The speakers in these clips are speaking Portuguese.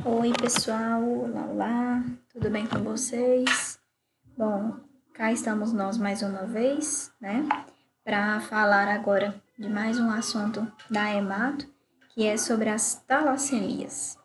Oi, pessoal, olá, olá, tudo bem com vocês? Bom, cá estamos nós mais uma vez, né, para falar agora de mais um assunto da hemato, que é sobre as talassemias.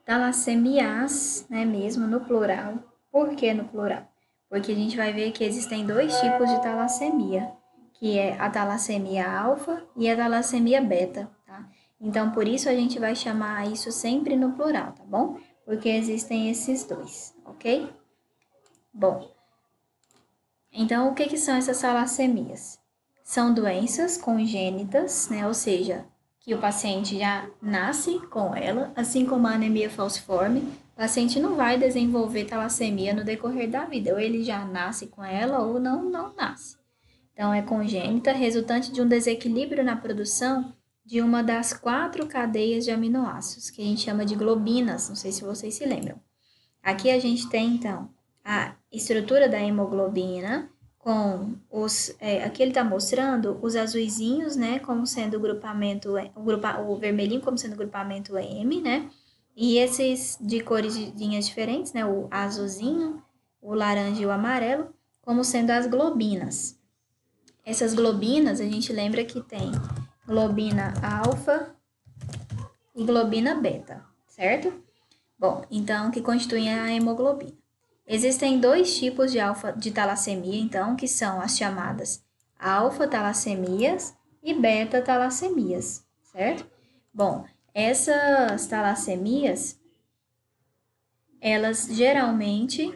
Talassemias, né, mesmo no plural. Por que no plural? Porque a gente vai ver que existem dois tipos de talassemia, que é a talassemia alfa e a talassemia beta, tá? Então, por isso a gente vai chamar isso sempre no plural, tá bom? Porque existem esses dois, ok? Bom, então o que são essas talassemias? São doenças congênitas, né? Ou seja, que o paciente já nasce com ela, assim como a anemia falciforme, o paciente não vai desenvolver talassemia no decorrer da vida, ou ele já nasce com ela ou não nasce. Então, é congênita, resultante de um desequilíbrio na produção de uma das 4 cadeias de aminoácidos, que a gente chama de globinas, não sei se vocês se lembram. Aqui a gente tem, então, a estrutura da hemoglobina com aqui ele está mostrando os azuizinhos, né, como sendo o grupamento, o vermelhinho como sendo o grupamento M, né, e esses de cores diferentes, né, o azulzinho, o laranja e o amarelo, como sendo as globinas. Essas globinas, a gente lembra que tem globina alfa e globina beta, certo? Bom, então, que constituem a hemoglobina. Existem dois tipos de talassemia, então, que são as chamadas alfa-talassemias e beta-talassemias, certo? Bom, essas talassemias, elas geralmente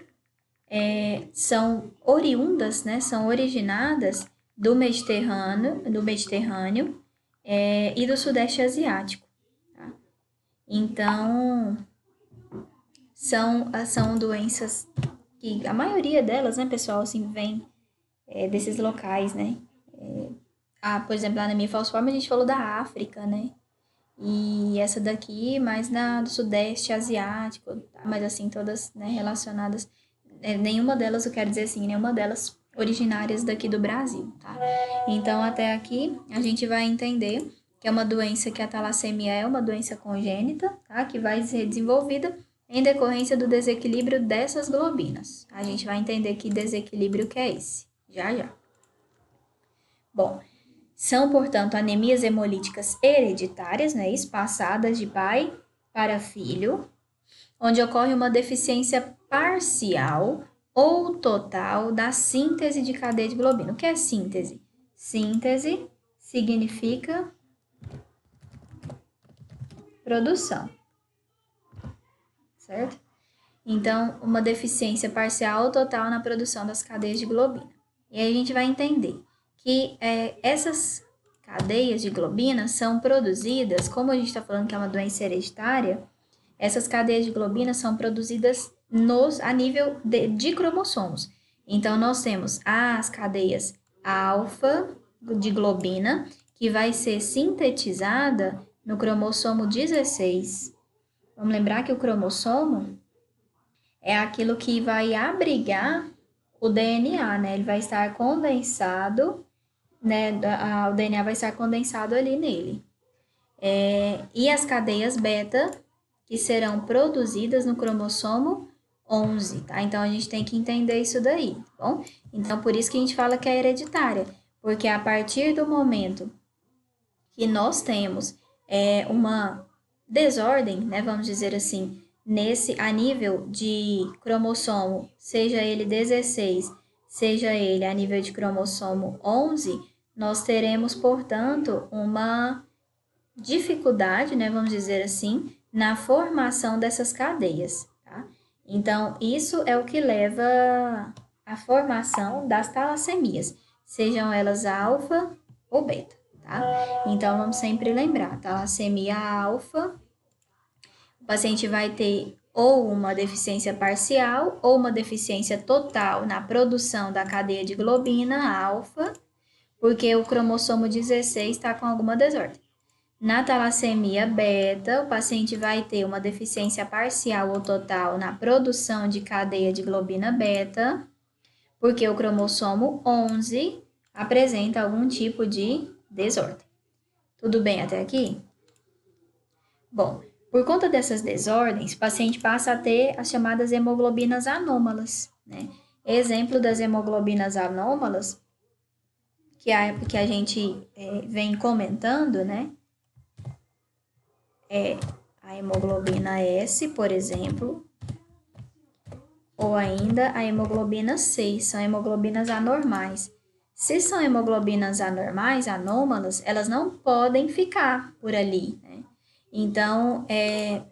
são oriundas, né, são originadas do Mediterrâneo e do Sudeste Asiático. Tá? Então, são doenças que a maioria delas, né, pessoal, assim, vem desses locais, né? Por exemplo, a anemia falciforme a gente falou da África, né? E essa daqui mais do Sudeste Asiático, tá? Mas assim, todas, né, relacionadas. Nenhuma delas, eu quero dizer assim, nenhuma delas originárias daqui do Brasil, tá? Então, até aqui, a gente vai entender que é uma doença, que a talassemia é uma doença congênita, tá? Que vai ser desenvolvida em decorrência do desequilíbrio dessas globinas. A gente vai entender que desequilíbrio que é esse, já já. Bom, são, portanto, anemias hemolíticas hereditárias, né, passadas de pai para filho, onde ocorre uma deficiência parcial ou total da síntese de cadeia de globina. O que é síntese? Síntese significa produção, certo? Então, uma deficiência parcial ou total na produção das cadeias de globina. E aí a gente vai entender que essas cadeias de globina são produzidas, como a gente está falando que é uma doença hereditária, essas cadeias de globina são produzidas a nível de cromossomos. Então, nós temos as cadeias alfa de globina, que vai ser sintetizada no cromossomo 16. Vamos lembrar que o cromossomo é aquilo que vai abrigar o DNA, né? Ele vai estar condensado, né? O DNA vai estar condensado ali nele. E as cadeias beta, que serão produzidas no cromossomo 11, tá? Então, a gente tem que entender isso daí, tá bom? Então, por isso que a gente fala que é hereditária, porque a partir do momento que nós temos uma desordem, né, vamos dizer assim, a nível de cromossomo, seja ele 16, seja ele a nível de cromossomo 11, nós teremos, portanto, uma dificuldade, né, vamos dizer assim, na formação dessas cadeias, tá? Então, isso é o que leva à formação das talassemias, sejam elas alfa ou beta, tá? Então, vamos sempre lembrar, talassemia alfa, o paciente vai ter ou uma deficiência parcial ou uma deficiência total na produção da cadeia de globina alfa, porque o cromossomo 16 está com alguma desordem. Na talassemia beta, o paciente vai ter uma deficiência parcial ou total na produção de cadeia de globina beta, porque o cromossomo 11 apresenta algum tipo de desordem. Tudo bem até aqui? Bom, Por conta dessas desordens, o paciente passa a ter as chamadas hemoglobinas anômalas, né? Exemplo das hemoglobinas anômalas, que a gente vem comentando, né? É a hemoglobina S, por exemplo, ou ainda a hemoglobina 6, são hemoglobinas anormais. Se são hemoglobinas anormais, anômalas, elas não podem ficar por ali, né? Então,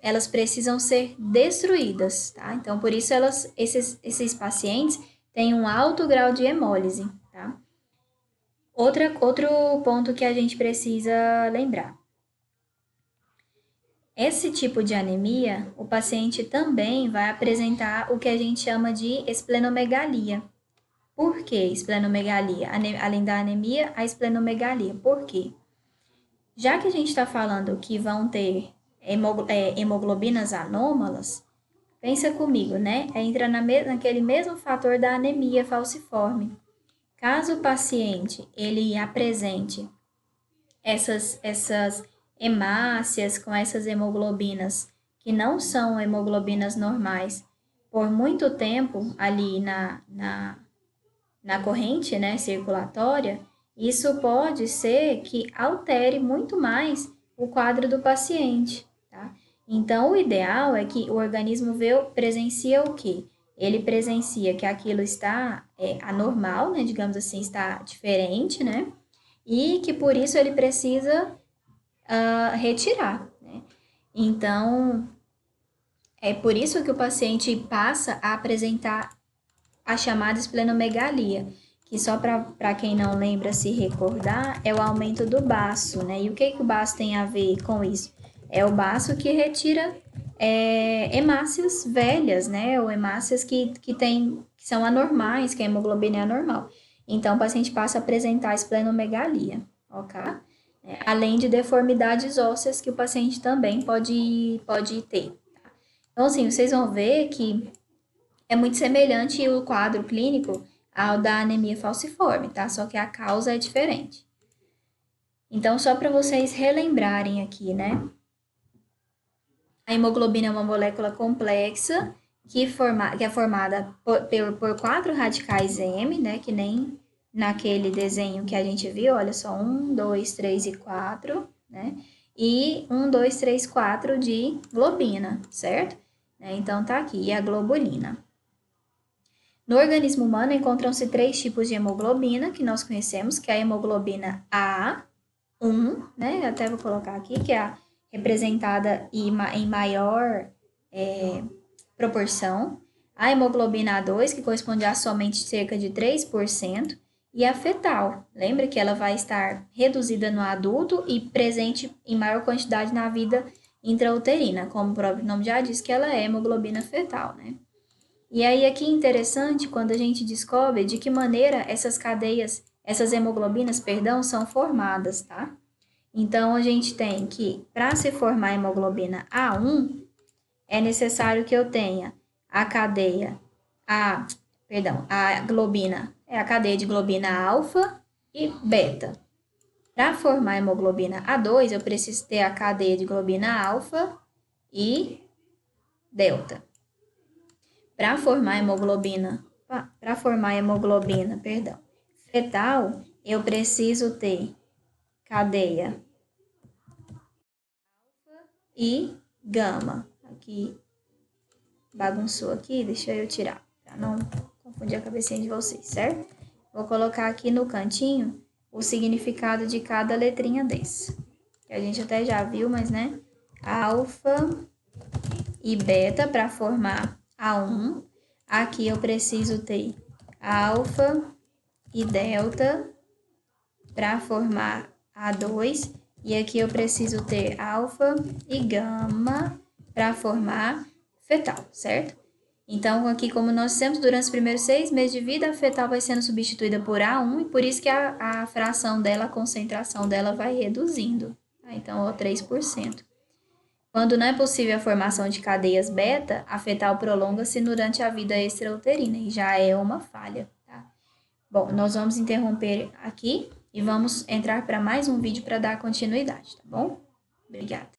elas precisam ser destruídas, tá? Então, por isso, esses pacientes têm um alto grau de hemólise, tá? Outro ponto que a gente precisa lembrar. Esse tipo de anemia, o paciente também vai apresentar o que a gente chama de esplenomegalia. Por que esplenomegalia? Além da anemia, a esplenomegalia. Por quê? Já que a gente está falando que vão ter hemoglobinas anômalas, pensa comigo, né? Entra naquele mesmo fator da anemia falciforme. Caso o paciente ele apresente essas hemácias com essas hemoglobinas que não são hemoglobinas normais por muito tempo ali na corrente, né, circulatória, isso pode ser que altere muito mais o quadro do paciente, tá? Então, o ideal é que o organismo presencia o quê? Ele presencia que aquilo está anormal, né, digamos assim, está diferente, né? E que por isso ele precisa retirar, né? Então, é por isso que o paciente passa a apresentar a chamada esplenomegalia, que só para quem não lembra se recordar, é o aumento do baço, né? E o que o baço tem a ver com isso? É o baço que retira hemácias velhas, né? Ou hemácias que são anormais, que a hemoglobina é anormal. Então, o paciente passa a apresentar esplenomegalia, ok? Além de deformidades ósseas que o paciente também pode ter. Tá? Então, assim, vocês vão ver que é muito semelhante o quadro clínico ao da anemia falciforme, tá? Só que a causa é diferente. Então, só para vocês relembrarem aqui, né? A hemoglobina é uma molécula complexa que é formada por 4 radicais M, né? Que nem naquele desenho que a gente viu, olha só, 1, 2, 3 e 4, né? E 1, 2, 3, 4 de globina, certo? Então, tá aqui, a globulina. No organismo humano encontram-se 3 tipos de hemoglobina que nós conhecemos, que é a hemoglobina A1, né? Até vou colocar aqui, que é a representada em maior proporção. A hemoglobina A2, que corresponde a somente cerca de 3%, e a fetal. Lembra que ela vai estar reduzida no adulto e presente em maior quantidade na vida intrauterina, como o próprio nome já diz que ela é hemoglobina fetal, né? E aí aqui é interessante quando a gente descobre de que maneira essas hemoglobinas, são formadas, tá? Então, a gente tem que, para se formar a hemoglobina A1, é necessário que eu tenha a globina, é a cadeia de globina alfa e beta. Para formar a hemoglobina A2, eu preciso ter a cadeia de globina alfa e delta. Para formar hemoglobina fetal, eu preciso ter cadeia alfa e gama. Aqui bagunçou aqui, deixa eu tirar, para não confundir a cabecinha de vocês, certo? Vou colocar aqui no cantinho o significado de cada letrinha desse. Que a gente até já viu, mas né? Alfa e beta para formar A1. Aqui eu preciso ter alfa e delta para formar A2. E aqui eu preciso ter alfa e gama para formar fetal, certo? Então, aqui, como nós temos, durante os primeiros 6 meses de vida, a fetal vai sendo substituída por A1, e por isso que a fração dela, a concentração dela vai reduzindo. Tá? Então, 3%. Quando não é possível a formação de cadeias beta, a fetal prolonga-se durante a vida extrauterina, e já é uma falha, tá? Bom, nós vamos interromper aqui e vamos entrar para mais um vídeo para dar continuidade, tá bom? Obrigada.